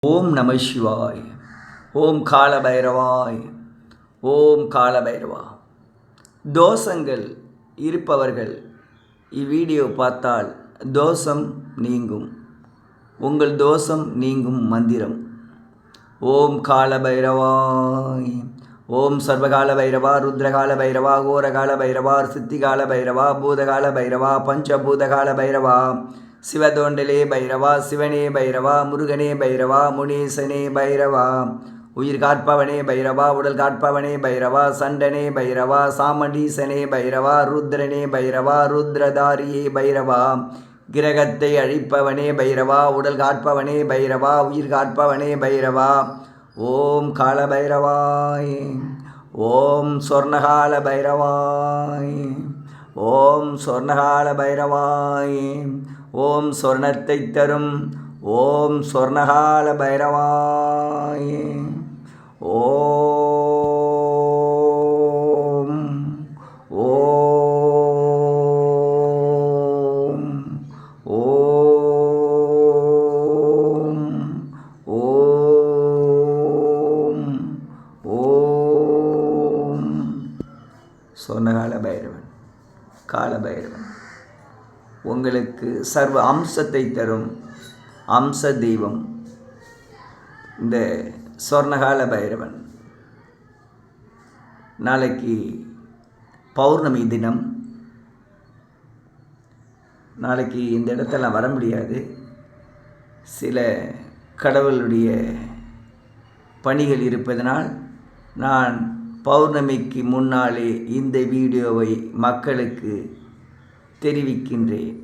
ஓம் நம சிவாய். ஓம் கால பைரவாய். ஓம் கால பைரவா. தோஷங்கள் இருப்பவர்கள் இவ்வீடியோ பார்த்தால் தோஷம் நீங்கும். உங்கள் தோஷம் நீங்கும் மந்திரம் ஓம் கால பைரவாய். ஓம் சர்வகால பைரவா, ருத்ரகால பைரவா, கோரகால பைரவா, சித்திகால பைரவா, பூதகால பைரவா, பஞ்சபூதகால பைரவா, சிவதோண்டலே பைரவா, சிவனே பைரவா, முருகனே பைரவா, முனீசனே பைரவா, உயிர் காட்பவனே பைரவா, உடல் காட்பவனே பைரவா, சண்டனே பைரவா, சாமண்டீசனே பைரவா, ருத்ரனே பைரவா, ருத்ரதாரியே பைரவா, கிரகத்தை அழிப்பவனே பைரவா, உடல் காட்பவனே பைரவா, உயிர் காட்பவனே பைரவா. ஓம் கால பைரவாய். ஓம் சொர்ணகால பைரவாய். ஓம் சொர்ணகால பைரவாய். ஓம் சொர்ணத்தை தரும் ஓம் சொர்ணகால பைரவாய். ஓம் ஓம் ஓம் ஓம் ஓம். சொர்ணகால பைரவன், கால பைரவன் உங்களுக்கு சர்வ அம்சத்தை தரும் அம்ச தெய்வம் இந்த சொர்ணகால பைரவன். நாளைக்கு பௌர்ணமி தினம். நாளைக்கு இந்த இடத்தெல்லாம் வர முடியாது. சில கடவுளுடைய பணிகள் இருப்பதனால் நான் பௌர்ணமிக்கு முன்னாலே இந்த வீடியோவை மக்களுக்கு தெரிவிக்கின்றேன்.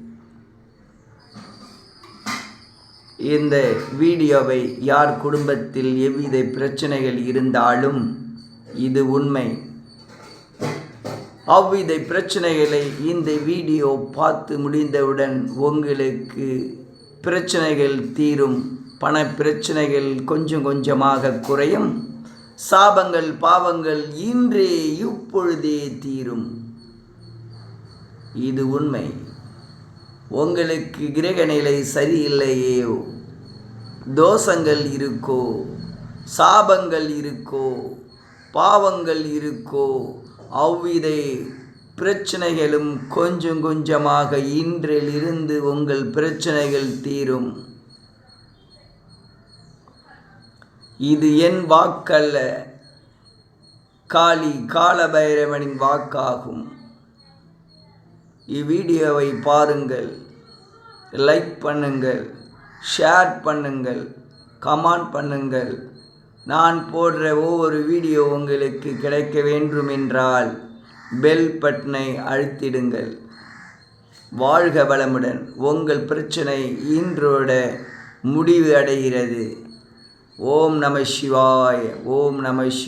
இந்த வீடியோவை யார் குடும்பத்தில் எவ்வித பிரச்சனைகள் இருந்தாலும் இது உண்மை. அவ்வித பிரச்சனைகளை இந்த வீடியோ பார்த்து முடிந்தவுடன் உங்களுக்கு பிரச்சனைகள் தீரும். பண பிரச்சனைகள் கொஞ்சம் கொஞ்சமாக குறையும். சாபங்கள் பாவங்கள் இன்றே இப்பொழுதே தீரும். இது உண்மை. உங்களுக்கு கிரகநிலை சரியில்லையோ, தோஷங்கள் இருக்கோ, சாபங்கள் இருக்கோ, பாவங்கள் இருக்கோ, அவ்வித பிரச்சனைகளும் கொஞ்சம் கொஞ்சமாக இன்றிலிருந்து உங்கள் பிரச்சனைகள் தீரும். இது என் வாக்கல்ல, காளி கால பைரவனின் வாக்காகும். இவ்வீடியோவை பாருங்கள், லைக் பண்ணுங்கள், ஷேர் பண்ணுங்கள், கமெண்ட் பண்ணுங்கள். நான் போடுற ஒவ்வொரு வீடியோ உங்களுக்கு கிடைக்க வேண்டும் என்றால் பெல் பட்டனை அழுத்திடுங்கள். வாழ்க வளமுடன். உங்கள் பிரச்சனை இன்றோட முடிவு அடைகிறது. ஓம் நம சிவாய. ஓம் நம சிவாய.